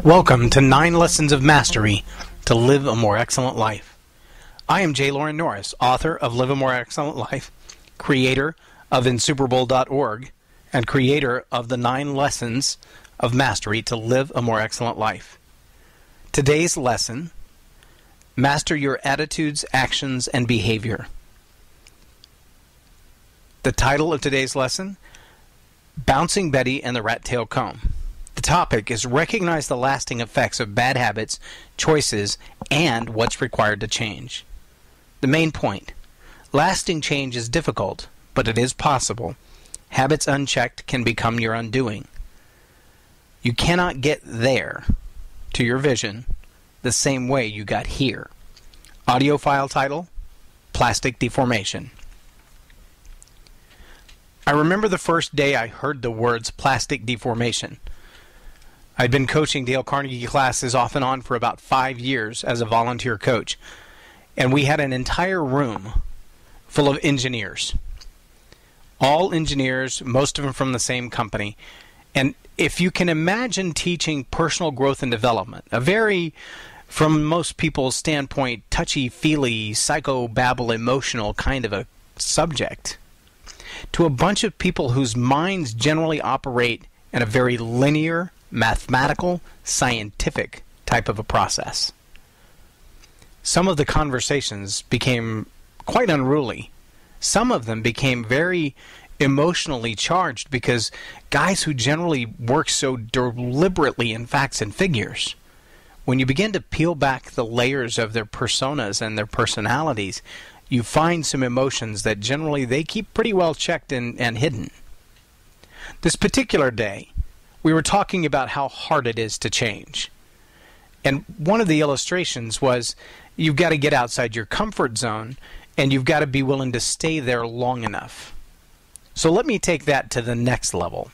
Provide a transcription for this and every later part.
Welcome to 9 Lessons of Mastery to Live a More Excellent Life. I am J. Loren Norris, author of Live a More Excellent Life, creator of InSuperBowl.org, and creator of the 9 Lessons of Mastery to Live a More Excellent Life. Today's lesson: master your attitudes, actions, and behavior. The title of today's lesson: Bouncing Betty and the Rat-Tail Comb. The topic is recognize the lasting effects of bad habits, choices, and what's required to change. The main point: lasting change is difficult, but it is possible. Habits unchecked can become your undoing. You cannot get there, to your vision, the same way you got here. Audio file title: Plastic Deformation. I remember the first day I heard the words plastic deformation. I'd been coaching Dale Carnegie classes off and on for about 5 years as a volunteer coach, and we had an entire room full of engineers. All engineers, most of them from the same company. And if you can imagine teaching personal growth and development, a very, from most people's standpoint, touchy-feely, psychobabble, emotional kind of a subject, to a bunch of people whose minds generally operate in a very linear, mathematical, scientific type of a process. Some of the conversations became quite unruly. Some of them became very emotionally charged because guys who generally work so deliberately in facts and figures, when you begin to peel back the layers of their personas and their personalities, you find some emotions that generally they keep pretty well checked and hidden. This particular day, we were talking about how hard it is to change. And one of the illustrations was you've got to get outside your comfort zone and you've got to be willing to stay there long enough. So let me take that to the next level.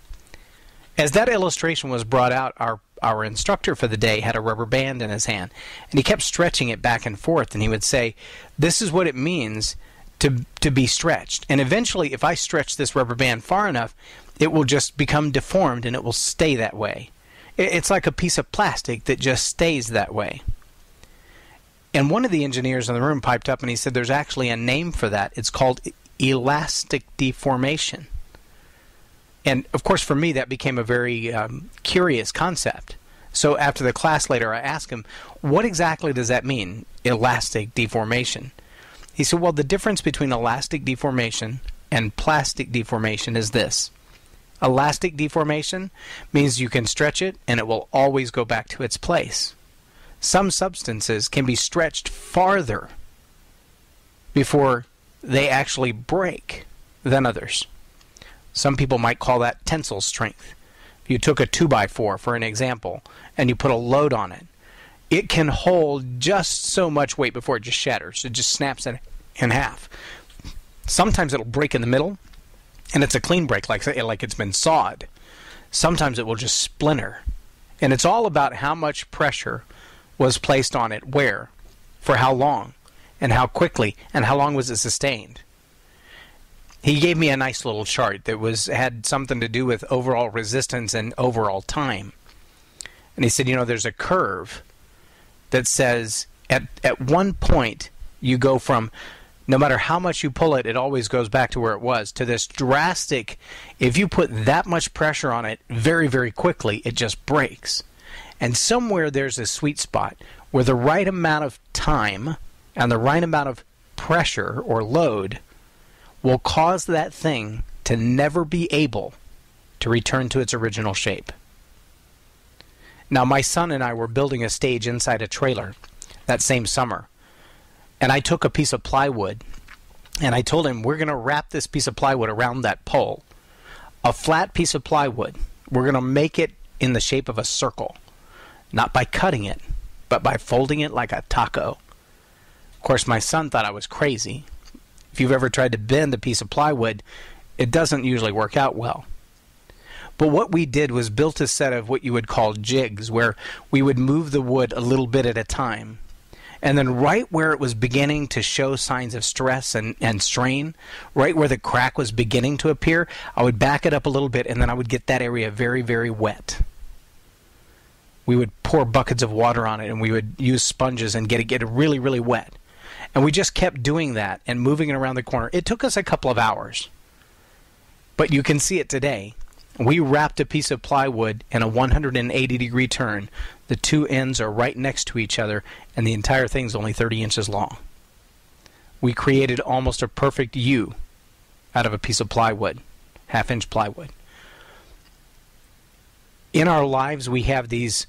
As that illustration was brought out, our instructor for the day had a rubber band in his hand, and he kept stretching it back and forth, and he would say, this is what it means to be stretched. And eventually, if I stretch this rubber band far enough, it will just become deformed and it will stay that way. It's like a piece of plastic that just stays that way. And one of the engineers in the room piped up and he said there's actually a name for that. It's called elastic deformation. And of course for me that became a very curious concept. So after the class later I asked him, what exactly does that mean, elastic deformation? He said, well, the difference between elastic deformation and plastic deformation is this. Elastic deformation means you can stretch it and it will always go back to its place. Some substances can be stretched farther before they actually break than others. Some people might call that tensile strength. If you took a 2x4, for an example, and you put a load on it, it can hold just so much weight before it just shatters. It just snaps in half. Sometimes it'll break in the middle, and it's a clean break, like it's been sawed. Sometimes it will just splinter. And it's all about how much pressure was placed on it, where, for how long, and how quickly, and how long was it sustained. He gave me a nice little chart that had something to do with overall resistance and overall time. And he said, you know, there's a curve that says at one point you go from no matter how much you pull it, it always goes back to where it was, to this drastic, if you put that much pressure on it very, very quickly, it just breaks. And somewhere there's a sweet spot where the right amount of time and the right amount of pressure or load will cause that thing to never be able to return to its original shape. Now, my son and I were building a stage inside a trailer that same summer. And I took a piece of plywood, and I told him, we're going to wrap this piece of plywood around that pole. A flat piece of plywood. We're going to make it in the shape of a circle. Not by cutting it, but by folding it like a taco. Of course, my son thought I was crazy. If you've ever tried to bend a piece of plywood, it doesn't usually work out well. But what we did was built a set of what you would call jigs, where we would move the wood a little bit at a time. And then right where it was beginning to show signs of stress and strain, right where the crack was beginning to appear, I would back it up a little bit, and then I would get that area very, very wet. We would pour buckets of water on it, and we would use sponges and get it really, really wet. And we just kept doing that and moving it around the corner. It took us a couple of hours. But you can see it today. We wrapped a piece of plywood in a 180-degree turn. The two ends are right next to each other, and the entire thing's only 30 inches long. We created almost a perfect U out of a piece of plywood, half-inch plywood. In our lives, we have these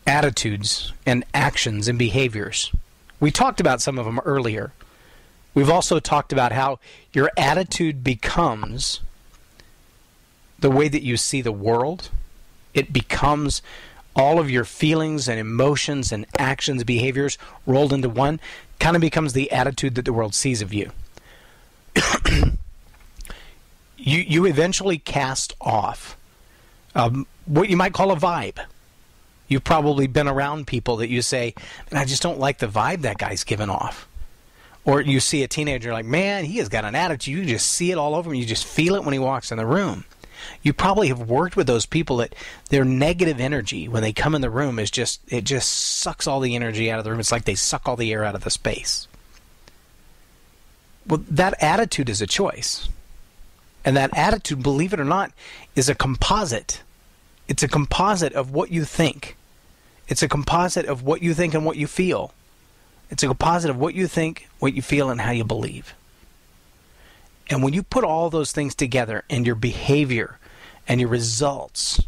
attitudes and actions and behaviors. We talked about some of them earlier. We've also talked about how your attitude becomes the way that you see the world. It becomes all of your feelings and emotions and actions, behaviors rolled into one. Kind of becomes the attitude that the world sees of you. You eventually cast off what you might call a vibe. You've probably been around people that you say, I just don't like the vibe that guy's giving off. Or you see a teenager like, man, he has got an attitude. You just see it all over him. You just feel it when he walks in the room. You probably have worked with those people that their negative energy when they come in the room is just, it just sucks all the energy out of the room. It's like they suck all the air out of the space. Well, that attitude is a choice. And that attitude, believe it or not, is a composite. It's a composite of what you think. It's a composite of what you think and what you feel. It's a composite of what you think, what you feel, and how you believe. And when you put all those things together and your behavior and your results,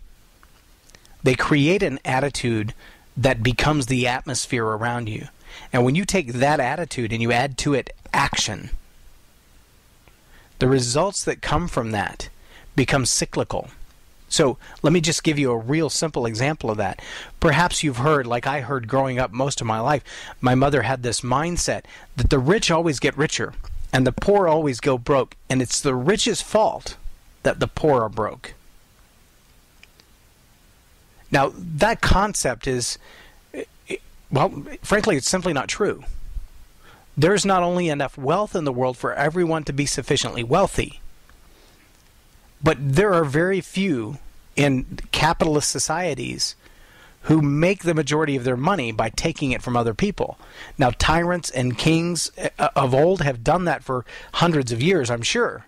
they create an attitude that becomes the atmosphere around you. And when you take that attitude and you add to it action, the results that come from that become cyclical. So let me just give you a real simple example of that. Perhaps you've heard, like I heard growing up most of my life, my mother had this mindset that the rich always get richer and the poor always go broke, and it's the rich's fault that the poor are broke. Now, that concept is, well, frankly, it's simply not true. There's not only enough wealth in the world for everyone to be sufficiently wealthy, but there are very few in capitalist societies who make the majority of their money by taking it from other people. Now, tyrants and kings of old have done that for hundreds of years, I'm sure.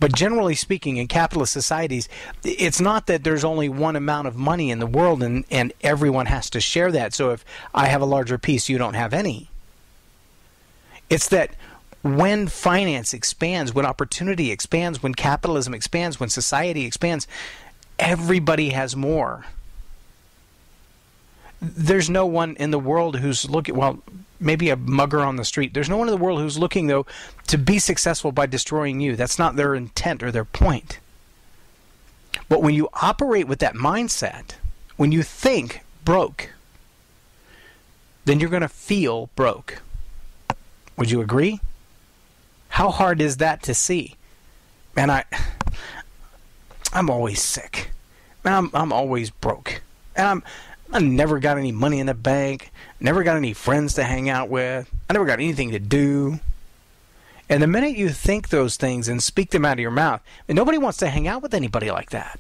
But generally speaking, in capitalist societies, it's not that there's only one amount of money in the world and everyone has to share that. So if I have a larger piece, you don't have any. It's that when finance expands, when opportunity expands, when capitalism expands, when society expands, everybody has more. There's no one in the world who's looking, well, maybe a mugger on the street. There's no one in the world who's looking, though, to be successful by destroying you. That's not their intent or their point. But when you operate with that mindset, when you think broke, then you're going to feel broke. Would you agree? How hard is that to see? Man, I'm always sick. Man, I'm always broke. And I never got any money in the bank. Never got any friends to hang out with. I never got anything to do. And the minute you think those things and speak them out of your mouth, and nobody wants to hang out with anybody like that.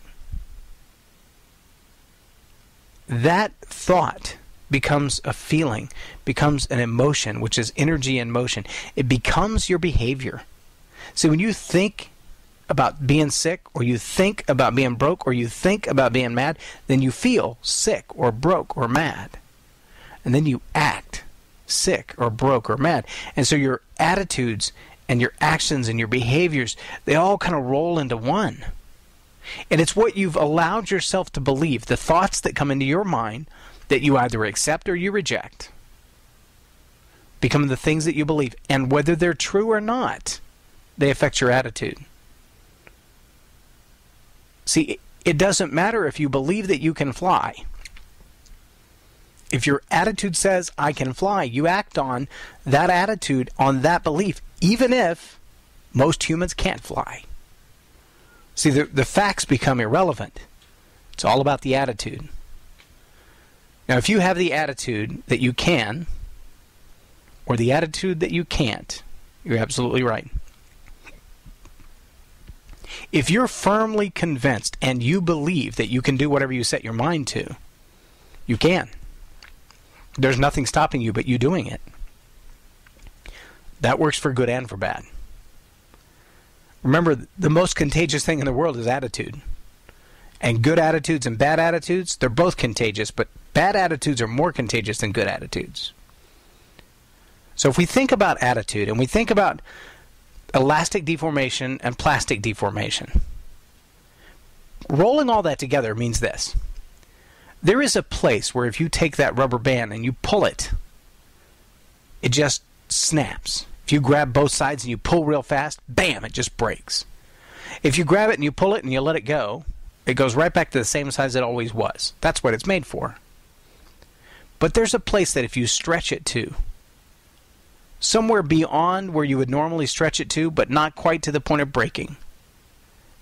That thought becomes a feeling, becomes an emotion, which is energy in motion. It becomes your behavior. So when you think about being sick, or you think about being broke, or you think about being mad, then you feel sick or broke or mad. And then you act sick or broke or mad. And so your attitudes and your actions and your behaviors, they all kind of roll into one. And it's what you've allowed yourself to believe, the thoughts that come into your mind that you either accept or you reject, become the things that you believe. And whether they're true or not, they affect your attitude. See, it doesn't matter if you believe that you can fly. If your attitude says, I can fly, you act on that attitude, on that belief, even if most humans can't fly. See, the facts become irrelevant. It's all about the attitude. Now, if you have the attitude that you can, or the attitude that you can't, you're absolutely right. If you're firmly convinced and you believe that you can do whatever you set your mind to, You can. There's nothing stopping you but you doing it. That works for good and for bad. Remember, the most contagious thing in the world is attitude. And good attitudes and bad attitudes, they're both contagious, but bad attitudes are more contagious than good attitudes. So if we think about attitude and we think about elastic deformation and plastic deformation, rolling all that together means this. There is a place where if you take that rubber band and you pull it, it just snaps. If you grab both sides and you pull real fast, bam, it just breaks. If you grab it and you pull it and you let it go, it goes right back to the same size it always was. That's what it's made for. But there's a place that if you stretch it to, somewhere beyond where you would normally stretch it to, but not quite to the point of breaking,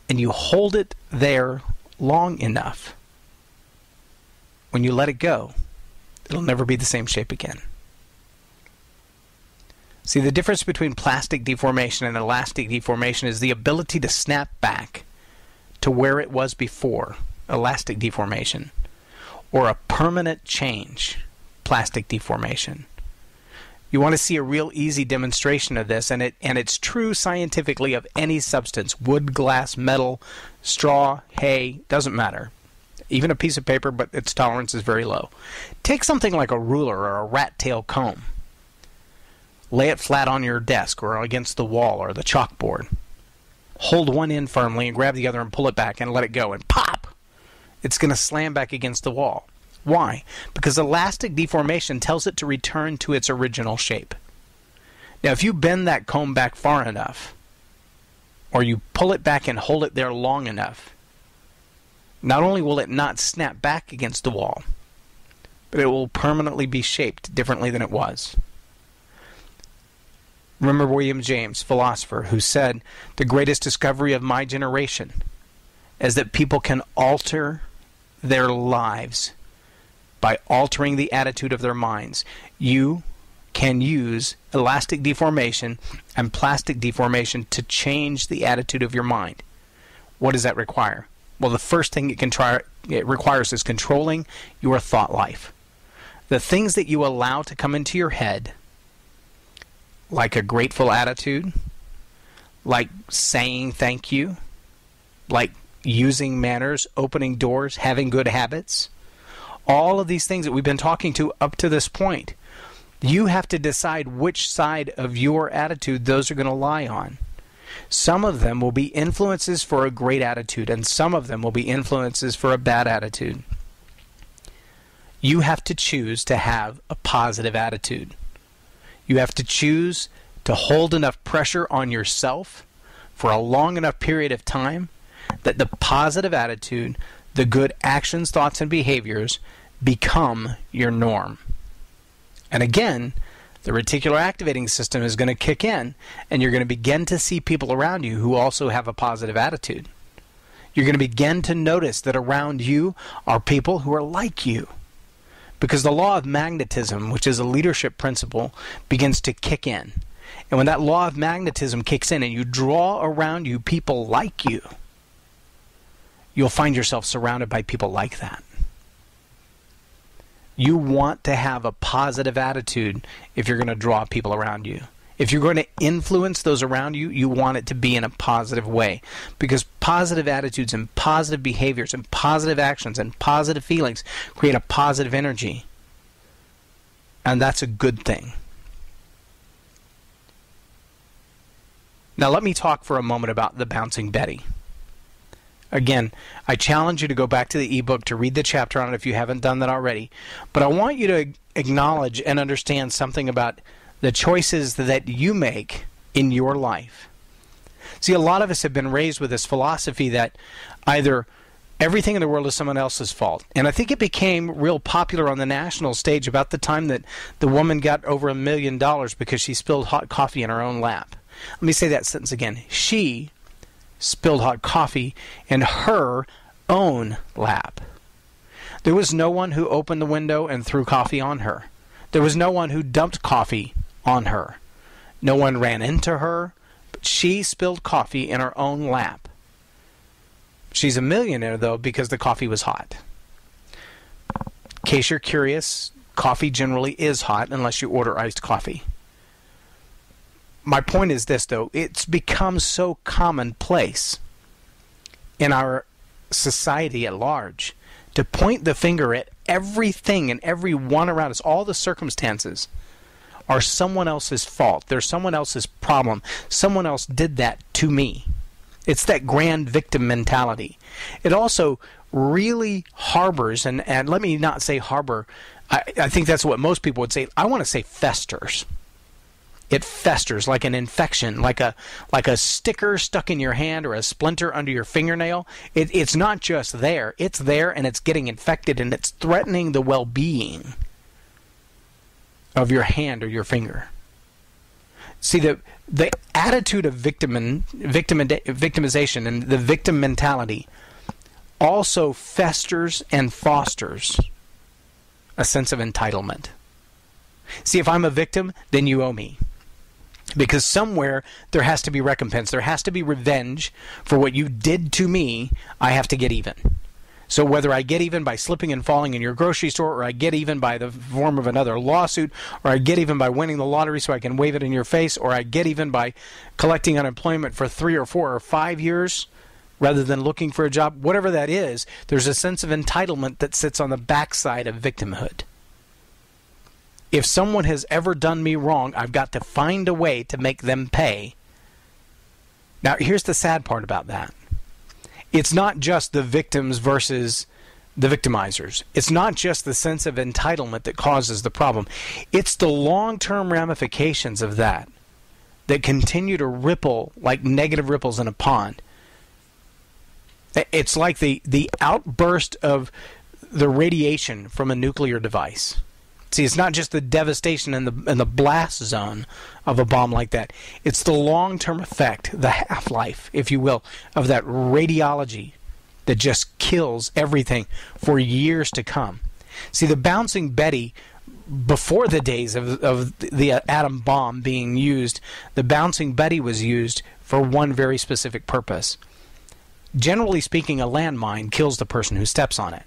and you hold it there long enough, when you let it go, it'll never be the same shape again. See, the difference between plastic deformation and elastic deformation is the ability to snap back to where it was before, elastic deformation, or a permanent change, plastic deformation. You want to see a real easy demonstration of this, and it's true scientifically of any substance, wood, glass, metal, straw, hay, doesn't matter. Even a piece of paper, but its tolerance is very low. Take something like a ruler or a rat tail comb. Lay it flat on your desk or against the wall or the chalkboard. Hold one end firmly and grab the other and pull it back and let it go, and pop! It's going to slam back against the wall. Why? Because elastic deformation tells it to return to its original shape. Now, if you bend that comb back far enough, or you pull it back and hold it there long enough, not only will it not snap back against the wall, but it will permanently be shaped differently than it was. Remember William James, philosopher, who said, "The greatest discovery of my generation is that people can alter their lives by altering the attitude of their minds." You can use elastic deformation and plastic deformation to change the attitude of your mind. What does that require? Well, the first thing it requires is controlling your thought life. The things that you allow to come into your head, like a grateful attitude, like saying thank you, like using manners, opening doors, having good habits, all of these things that we've been talking to up to this point, you have to decide which side of your attitude those are going to lie on. Some of them will be influences for a great attitude, and some of them will be influences for a bad attitude. You have to choose to have a positive attitude. You have to choose to hold enough pressure on yourself for a long enough period of time that the positive attitude, the good actions, thoughts, and behaviors become your norm. And again, the reticular activating system is going to kick in, and you're going to begin to see people around you who also have a positive attitude. You're going to begin to notice that around you are people who are like you. Because the law of magnetism, which is a leadership principle, begins to kick in. And when that law of magnetism kicks in and you draw around you people like you, you'll find yourself surrounded by people like that. You want to have a positive attitude if you're going to draw people around you. If you're going to influence those around you, you want it to be in a positive way. Because positive attitudes and positive behaviors and positive actions and positive feelings create a positive energy. And that's a good thing. Now let me talk for a moment about the Bouncing Betty. Again, I challenge you to go back to the ebook to read the chapter on it if you haven't done that already. But I want you to acknowledge and understand something about the choices that you make in your life. See, a lot of us have been raised with this philosophy that either everything in the world is someone else's fault. And I think it became real popular on the national stage about the time that the woman got over $1 million because she spilled hot coffee in her own lap. Let me say that sentence again. She spilled hot coffee in her own lap. There was no one who opened the window and threw coffee on her. There was no one who dumped coffee on her. No one ran into her, but she spilled coffee in her own lap. She's a millionaire, though, because the coffee was hot. case you're curious, coffee generally is hot unless you order iced coffee. My point is this, though. It's become so commonplace in our society at large to point the finger at everything and everyone around us. All the circumstances are someone else's fault. They're someone else's problem. Someone else did that to me. It's that grand victim mentality. It also really harbors, and let me not say harbor, I think that's what most people would say. I want to say festers. It festers like an infection, like a sticker stuck in your hand or a splinter under your fingernail. It's not just there. It's there and it's getting infected and it's threatening the well-being of your hand or your finger. See, the attitude of victimization and the victim mentality also festers and fosters a sense of entitlement. See, if I'm a victim, then you owe me. Because somewhere there has to be recompense. There has to be revenge for what you did to me. I have to get even. So whether I get even by slipping and falling in your grocery store, or I get even by the form of another lawsuit, or I get even by winning the lottery so I can wave it in your face, or I get even by collecting unemployment for 3 or 4 or 5 years rather than looking for a job, whatever that is, there's a sense of entitlement that sits on the backside of victimhood. If someone has ever done me wrong, I've got to find a way to make them pay. Now, here's the sad part about that. It's not just the victims versus the victimizers. It's not just the sense of entitlement that causes the problem. It's the long-term ramifications of that continue to ripple like negative ripples in a pond. It's like the outburst of the radiation from a nuclear device. See, it's not just the devastation and the blast zone of a bomb like that. It's the long-term effect, the half-life, if you will, of that radiology that just kills everything for years to come. See, the Bouncing Betty, before the days of the atom bomb being used, the Bouncing Betty was used for one very specific purpose. Generally speaking, a landmine kills the person who steps on it.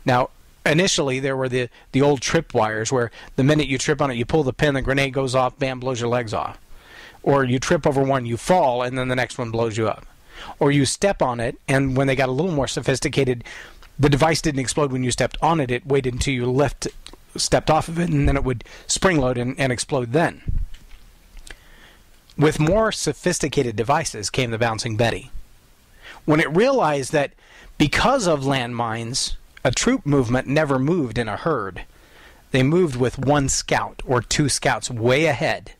Now, initially, there were the old trip wires where the minute you trip on it, you pull the pin, the grenade goes off, bam, blows your legs off. Or you trip over one, you fall, and then the next one blows you up. Or you step on it, and when they got a little more sophisticated, the device didn't explode when you stepped on it. It waited until you stepped off of it, and then it would spring load and explode then. With more sophisticated devices came the Bouncing Betty. When it realized that because of landmines, a troop movement never moved in a herd. They moved with one scout or 2 scouts way ahead.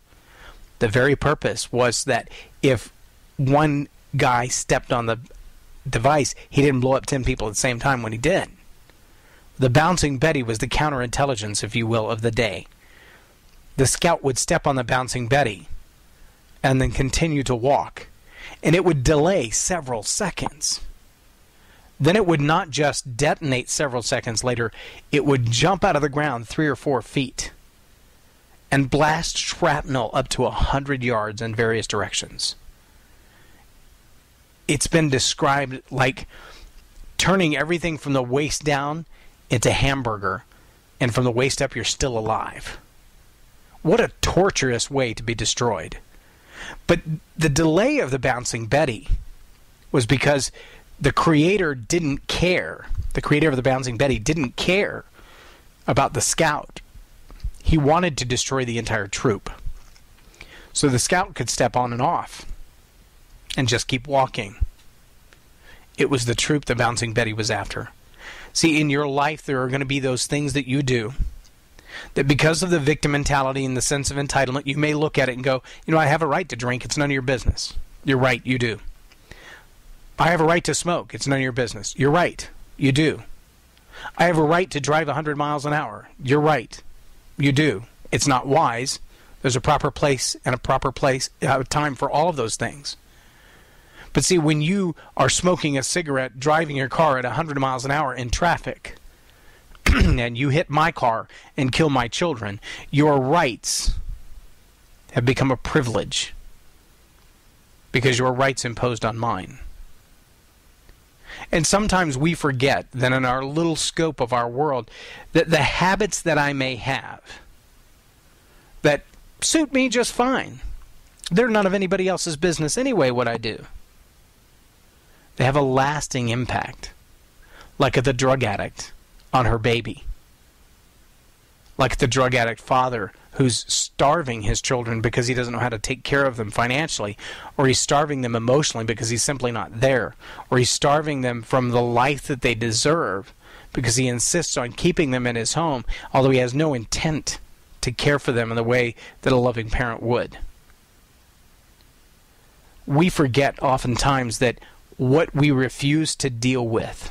The very purpose was that if one guy stepped on the device, he didn't blow up 10 people at the same time when he did. The Bouncing Betty was the counterintelligence, if you will, of the day. The scout would step on the Bouncing Betty and then continue to walk. And it would delay several seconds. Then it would not just detonate several seconds later, it would jump out of the ground 3 or 4 feet and blast shrapnel up to 100 yards in various directions. It's been described like turning everything from the waist down into hamburger, and from the waist up you're still alive. What a torturous way to be destroyed. But the delay of the Bouncing Betty was because the creator didn't care. The creator of the Bouncing Betty didn't care about the scout. He wanted to destroy the entire troop. So the scout could step on and off and just keep walking. It was the troop the Bouncing Betty was after. See, in your life there are going to be those things that you do that because of the victim mentality and the sense of entitlement, you may look at it and go, I have a right to drink. It's none of your business. You're right, you do. I have a right to smoke. It's none of your business. You're right. You do. I have a right to drive 100 miles an hour. You're right. You do. It's not wise. There's a proper place and a proper time for all of those things. But see, when you are smoking a cigarette, driving your car at 100 miles an hour in traffic, and you hit my car and kill my children, your rights have become a privilege because your rights imposed on mine. And sometimes we forget that in our little scope of our world, that the habits that I may have that suit me just fine, they're none of anybody else's business anyway what I do. They have a lasting impact, like the drug addict on her baby, like the drug addict father who's starving his children because he doesn't know how to take care of them financially, or he's starving them emotionally because he's simply not there, or he's starving them from the life that they deserve because he insists on keeping them in his home, although he has no intent to care for them in the way that a loving parent would. We forget oftentimes that what we refuse to deal with,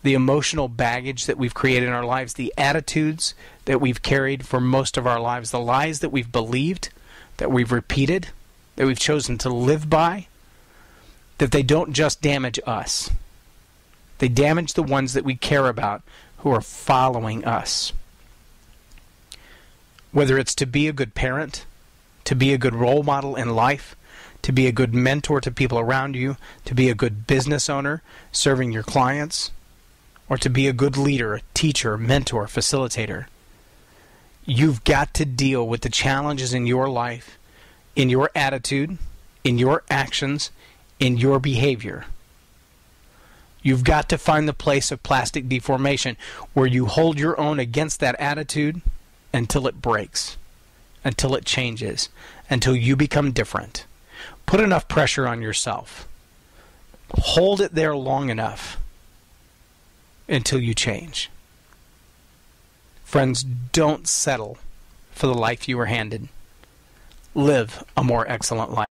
the emotional baggage that we've created in our lives, the attitudes that we've carried for most of our lives, the lies that we've believed, that we've repeated, that we've chosen to live by, that they don't just damage us. They damage the ones that we care about who are following us. Whether it's to be a good parent, to be a good role model in life, to be a good mentor to people around you, to be a good business owner serving your clients, or to be a good leader, teacher, mentor, facilitator. You've got to deal with the challenges in your life, in your attitude, in your actions, in your behavior. You've got to find the place of plastic deformation where you hold your own against that attitude until it breaks, until it changes, until you become different. Put enough pressure on yourself. Hold it there long enough until you change. Friends, don't settle for the life you were handed. Live a more excellent life.